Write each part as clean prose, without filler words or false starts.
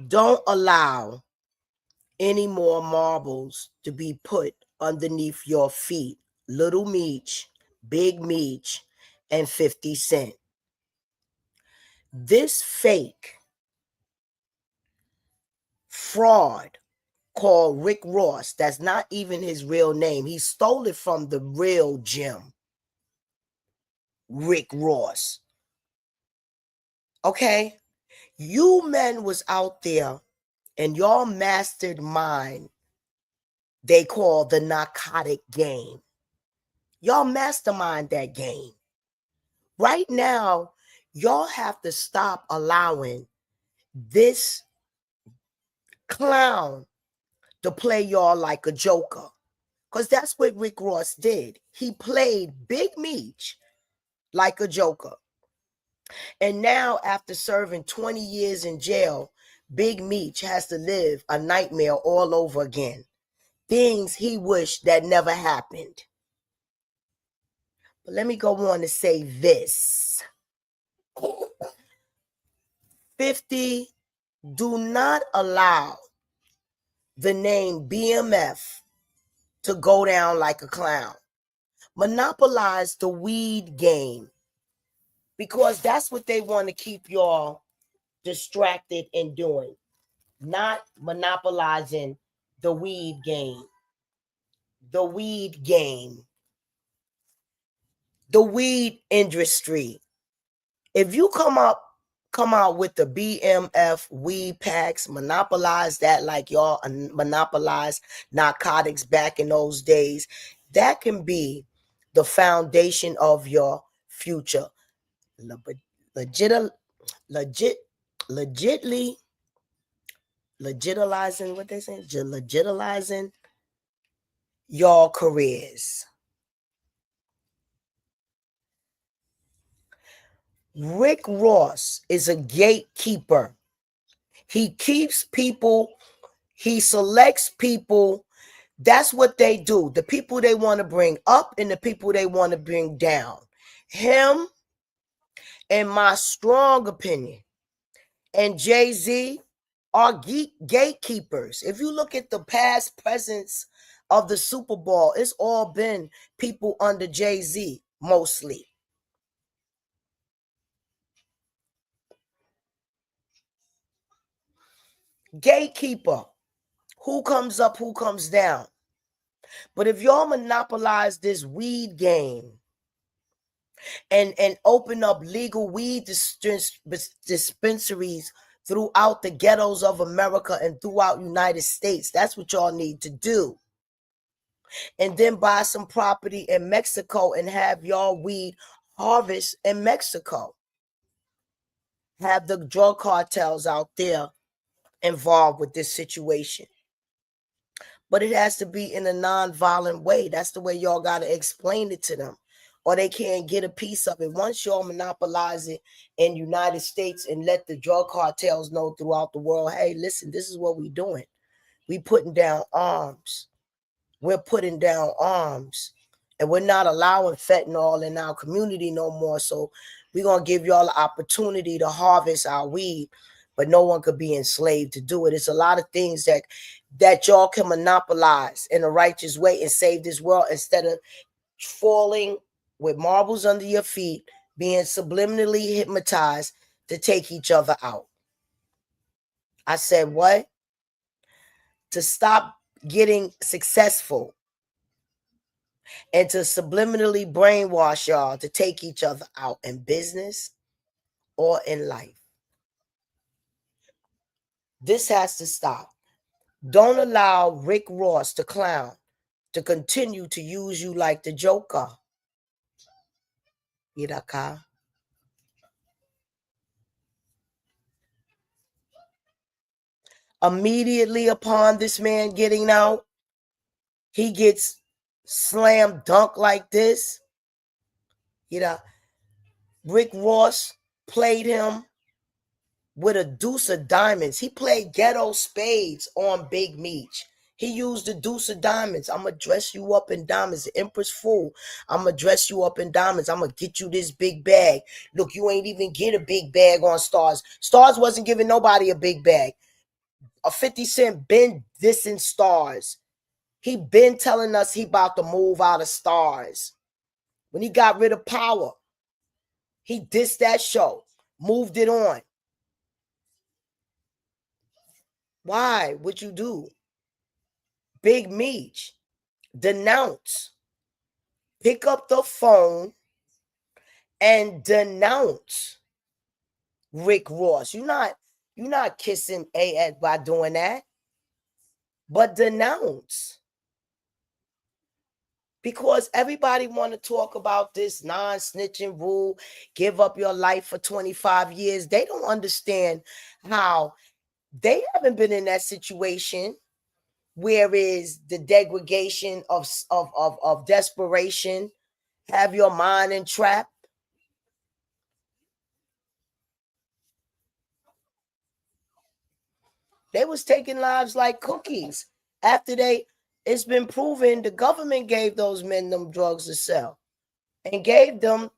Don't allow any more marbles to be put underneath your feet. Little Meech, Big Meech, and 50 Cent. This fake fraud called Rick Ross, that's not even his real name. He stole it from the real Jim, Rick Ross. Okay? You men was out there and y'all mastered mind they call the narcotic game. Y'all mastermind that game. Right now, y'all have to stop allowing this clown to play y'all like a joker. Because that's what Rick Ross did. He played Big Meech like a joker. And now, after serving 20 years in jail, Big Meech has to live a nightmare all over again. Things he wished that never happened. But let me go on to say this. 50, do not allow the name BMF to go down like a clown. Monopolize the weed game, because that's what they want to keep y'all distracted in doing, not monopolizing the weed game. The weed game. The weed industry. If you come out with the BMF weed packs, monopolize that like y'all monopolized narcotics back in those days, that can be the foundation of your future. Legitizing what they say, legitizing your careers. Rick Ross is a gatekeeper. He keeps people, he selects people. That's what they do. The people they want to bring up and the people they want to bring down. Him, in my strong opinion, and Jay-Z are gatekeepers. If you look at the past presence of the Super Bowl, it's all been people under Jay-Z mostly. Gatekeeper. Who comes up, who comes down? But if y'all monopolize this weed game and open up legal weed dispensaries throughout the ghettos of America and throughout United States, that's what y'all need to do. And then buy some property in Mexico and have y'all weed harvest in Mexico. Have the drug cartels out there involved with this situation. But it has to be in a non-violent way. That's the way y'all got to explain it to them, or they can't get a piece of it. Once y'all monopolize it in United States and let the drug cartels know throughout the world, hey, listen, this is what we doing. We putting down arms. We're putting down arms. And we're not allowing fentanyl in our community no more. So we're going to give y'all the opportunity to harvest our weed, but no one could be enslaved to do it. It's a lot of things that y'all can monopolize in a righteous way and save this world, instead of falling with marbles under your feet, being subliminally hypnotized to take each other out. I said what? To stop getting successful and to subliminally brainwash y'all to take each other out in business or in life. This has to stop. Don't allow Rick Ross, the clown, to continue to use you like the joker. Iraka. Immediately upon this man getting out, he gets slam dunk like this. Rick Ross played him with a deuce of diamonds. He played ghetto spades on Big Meech. He used the deuce of diamonds. I'm going to dress you up in diamonds. The Empress Fool. I'm going to dress you up in diamonds. I'm going to get you this big bag. Look, you ain't even get a big bag on Stars. Stars wasn't giving nobody a big bag. A 50 Cent been dissing stars. He been telling us he about to move out of stars. When he got rid of Power, he dissed that show, moved it on. Why would you do? Big Meech, denounce. Pick up the phone and denounce Rick Ross. You're not kissing AS by doing that, but denounce. Because everybody want to talk about this non-snitching rule, give up your life for 25 years. They don't understand how they haven't been in that situation. Where is the degradation of desperation? Have your mind entrapped? They was taking lives like cookies. After it's been proven the government gave those men them drugs to sell and gave them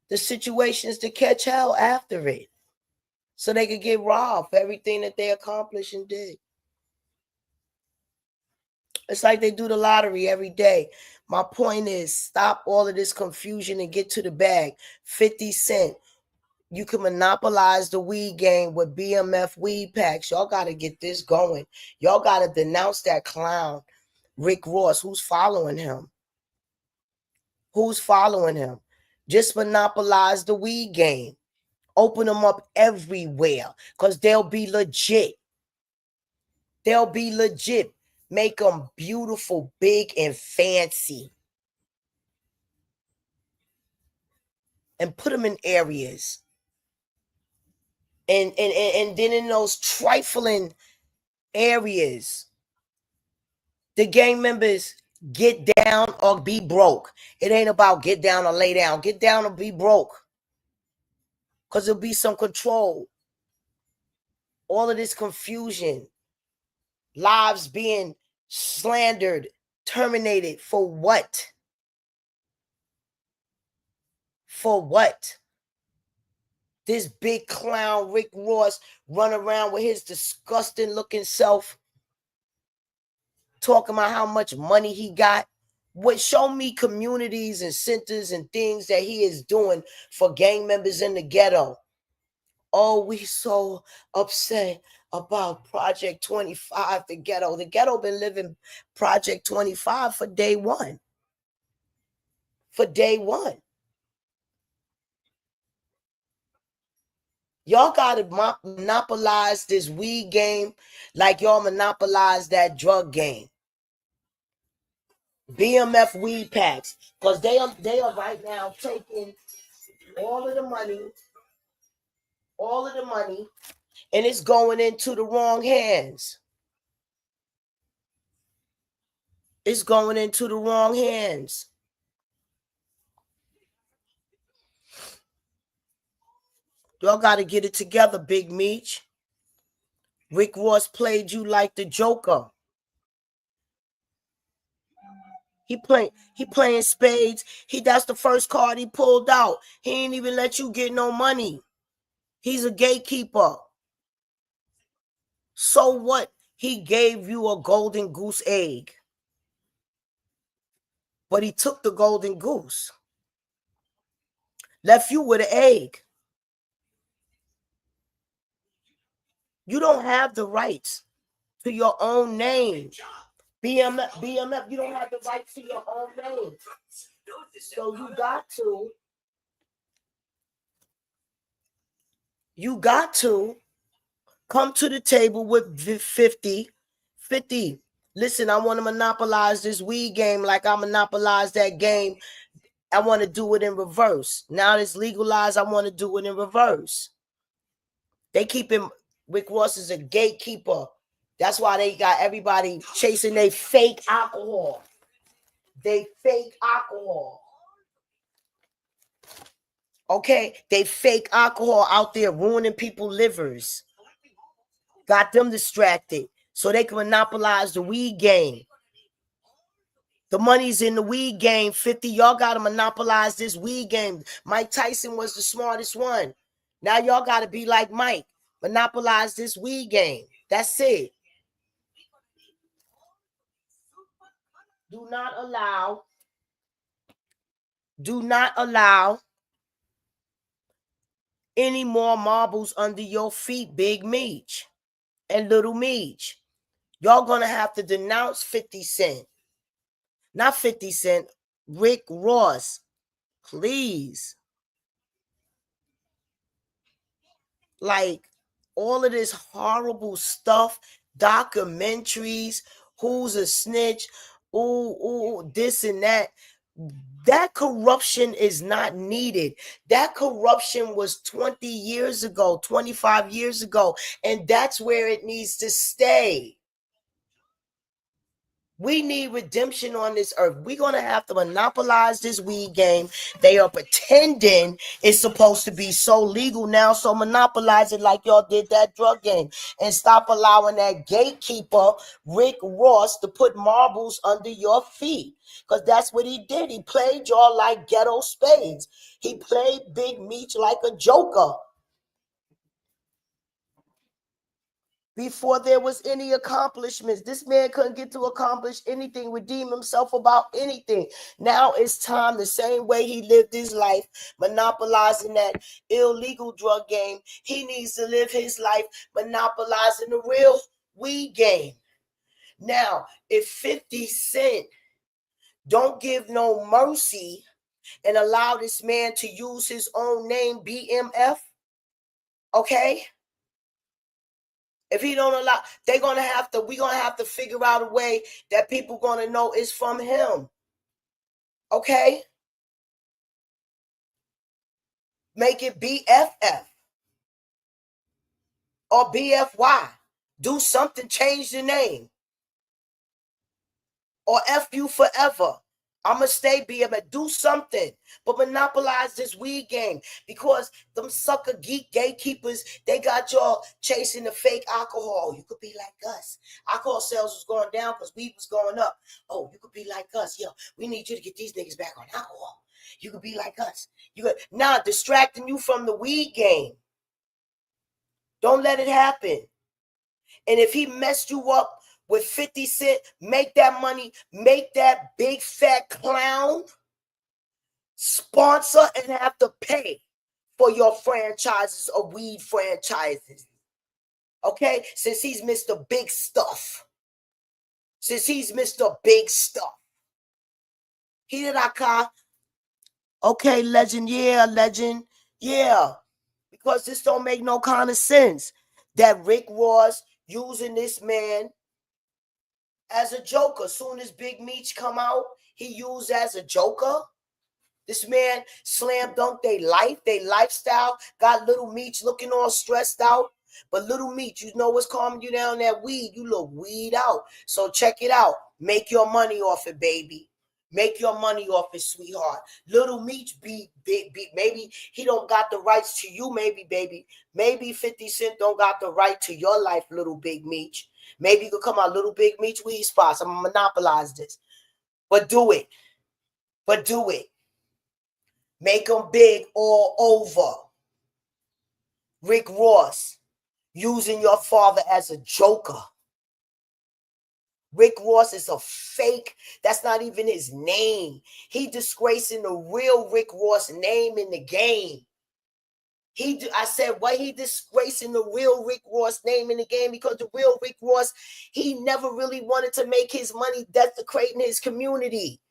the situations to catch hell after it so they could get robbed for everything that they accomplished and did. It's like they do the lottery every day. My point is, stop all of this confusion and get to the bag. 50 Cent. You can monopolize the weed game with BMF weed packs. Y'all got to get this going. Y'all got to denounce that clown, Rick Ross. Who's following him? Who's following him? Just monopolize the weed game. Open them up everywhere because they'll be legit. They'll be legit. Make them beautiful, big, and fancy. And put them in areas. And then in those trifling areas, the gang members get down or be broke. It ain't about get down or lay down. Get down or be broke. Because there'll be some control. All of this confusion. Lives being slandered, terminated. For what? For what? This big clown Rick Ross run around with his disgusting looking self talking about how much money he got. What, show me communities and centers and things that he is doing for gang members in the ghetto. Oh, we so upset about Project 25, the ghetto. The ghetto been living Project 25 for day one. For day one. Y'all got to monopolize this weed game like y'all monopolize that drug game. BMF weed packs. Because they are right now taking all of the money, and it's going into the wrong hands. It's going into the wrong hands. Y'all got to get it together, Big Meech. Rick Ross played you like the Joker. He playing spades. That's the first card he pulled out. He ain't even let you get no money. He's a gatekeeper. So what? He gave you a golden goose egg. But he took the golden goose. Left you with an egg. You don't have the rights to your own name. BMF, you don't have the rights to your own name. So you got to come to the table with 50. 50. Listen, I want to monopolize this weed game like I monopolized that game. I want to do it in reverse. Now it's legalized. I want to do it in reverse. They keep him. Rick Ross is a gatekeeper. That's why they got everybody chasing their fake alcohol. They fake alcohol. Okay? They fake alcohol out there ruining people's livers. Got them distracted so they can monopolize the weed game. The money's in the weed game. 50, y'all got to monopolize this weed game. Mike Tyson was the smartest one. Now y'all got to be like Mike. Monopolize this weed game. That's it. Do not allow any more marbles under your feet, Big Meech and Little Meech. Y'all gonna have to denounce 50 Cent. Not 50 Cent, Rick Ross. Please. Like, all of this horrible stuff, documentaries, who's a snitch, ooh, this and that. That corruption is not needed. That corruption was 20 years ago, 25 years ago, and that's where it needs to stay. We need redemption on this earth. We're going to have to monopolize this weed game. They are pretending it's supposed to be so legal now, so monopolize it like y'all did that drug game. And stop allowing that gatekeeper, Rick Ross, to put marbles under your feet. Because that's what he did. He played y'all like ghetto spades. He played Big Meech like a joker. Before there was any accomplishments, this man couldn't get to accomplish anything, redeem himself about anything. Now it's time, the same way he lived his life, monopolizing that illegal drug game, he needs to live his life monopolizing the real weed game. Now, if 50 Cent don't give no mercy and allow this man to use his own name, BMF, okay? If he don't allow, we're gonna have to figure out a way that people gonna know it's from him. Okay? Make it BFF or BFY. Do something, change the name. Or F you forever. I'ma stay BMF. Do something, but monopolize this weed game, because them sucker geek gatekeepers, they got y'all chasing the fake alcohol. You could be like us. Alcohol sales was going down because weed was going up. Oh, you could be like us. Yo, we need you to get these niggas back on alcohol. You could be like us. You could distracting you from the weed game. Don't let it happen. And if he messed you up with 50 Cent, make that money, make that big fat clown sponsor and have to pay for your franchises or weed franchises. Okay? Since he's Mr. Big Stuff. Hiraka. Okay, legend. Yeah, legend. Yeah. Because this don't make no kind of sense. That Rick Ross using this man as a joker. Soon as Big Meech come out, he used as a joker. This man slam dunk their lifestyle, got Little Meech looking all stressed out. But Little Meech, you know what's calming you down? That weed. You look weed out. So check it out. Make your money off it, baby. Make your money off it, sweetheart. Little Meech be maybe he don't got the rights to you, maybe, baby. Maybe 50 Cent don't got the right to your life, Little Big Meech. Maybe you could come out, Little Big Meech weed spots. I'm gonna monopolize this. But do it. Make them big all over. Rick Ross, using your father as a joker. Rick Ross is a fake. That's not even his name. He disgracing the real Rick Ross name in the game. I said, why he disgracing the real Rick Ross name in the game? Because the real Rick Ross, he never really wanted to make his money desecrating his community.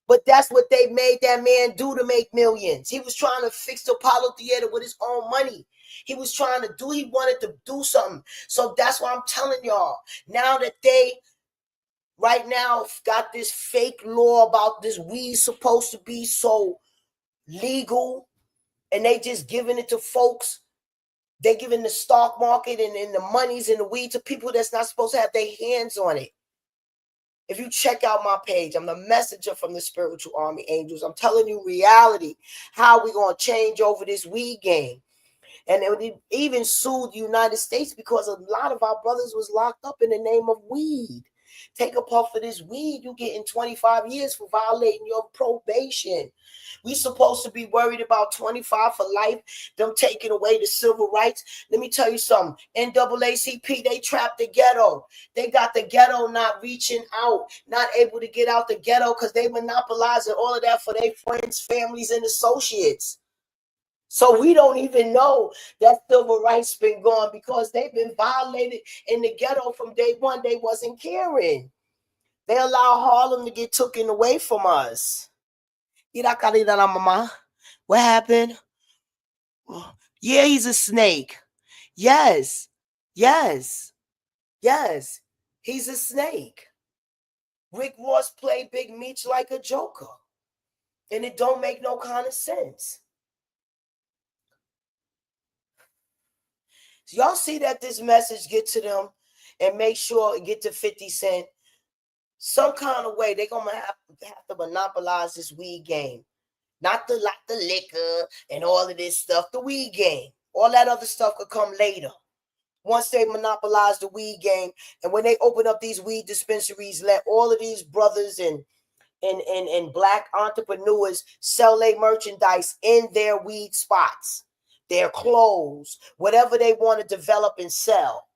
But that's what they made that man do to make millions. He was trying to fix the Apollo Theater with his own money. He wanted to do something. So that's why I'm telling y'all, now that they right now got this fake law about this weed supposed to be so legal, and they just giving it to folks. They giving the stock market and the monies and the weed to people that's not supposed to have their hands on it. If you check out my page, I'm the messenger from the spiritual army angels. I'm telling you reality, how we going to change over this weed game. And it even sued the United States because a lot of our brothers was locked up in the name of weed. Take a puff of this weed, you getting 25 years for violating your probation. We supposed to be worried about 25 for life, them taking away the civil rights. Let me tell you something. NAACP, they trapped the ghetto. They got the ghetto not reaching out, not able to get out the ghetto because they monopolizing all of that for their friends, families, and associates. So we don't even know that civil rights been gone because they've been violated in the ghetto from day one. They wasn't caring. They allow Harlem to get taken away from us. What happened? Yeah, he's a snake. Yes. Yes. Yes. He's a snake. Rick Ross played Big Meech like a joker. And it don't make no kind of sense. So y'all see that this message get to them and make sure it get to 50 Cent. Some kind of way they're gonna have to monopolize this weed game. Not the liquor and all of this stuff, the weed game. All that other stuff could come later. Once they monopolize the weed game, and when they open up these weed dispensaries, let all of these brothers and black entrepreneurs sell their merchandise in their weed spots, their clothes, whatever they want to develop and sell.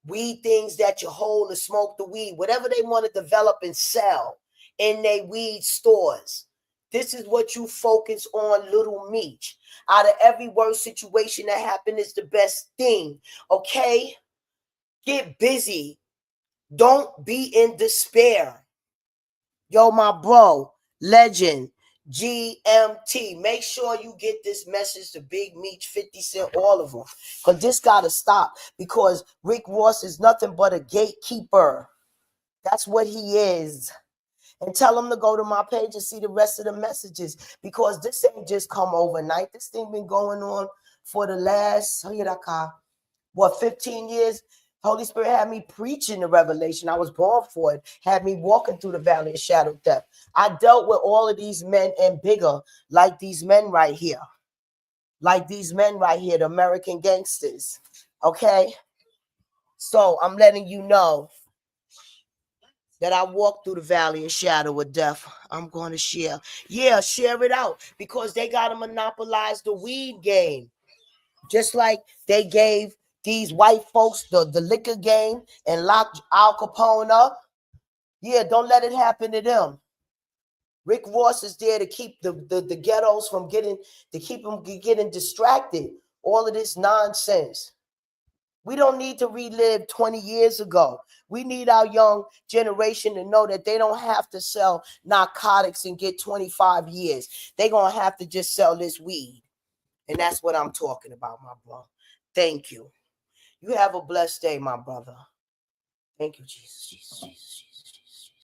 Weed things that you hold and smoke the weed, whatever they want to develop and sell in their weed stores. This is what you focus on, little Meech. Out of every worst situation that happened is the best thing, okay? Get busy. Don't be in despair. Yo, my bro, legend, GMT. Make sure you get this message to Big Meech, 50 Cent, all of them. Because this got to stop. Because Rick Ross is nothing but a gatekeeper. That's what he is. And tell him to go to my page and see the rest of the messages. Because this ain't just come overnight. This thing been going on for the last, 15 years? Holy Spirit had me preaching the revelation. I was born for it. Had me walking through the valley of shadow of death. I dealt with all of these men and bigger, like these men right here. Like these men right here, the American gangsters. Okay? So I'm letting you know that I walked through the valley of shadow of death. I'm going to share. Yeah, share it out. Because they got to monopolize the weed game. Just like they gave these white folks the liquor game and locked Al Capone up. Yeah, don't let it happen to them. Rick Ross is there to keep the ghettos from getting distracted. All of this nonsense. We don't need to relive 20 years ago. We need our young generation to know that they don't have to sell narcotics and get 25 years. They're going to have to just sell this weed. And that's what I'm talking about, my bro. Thank you. You have a blessed day, my brother. Thank you, Jesus, Jesus, Jesus.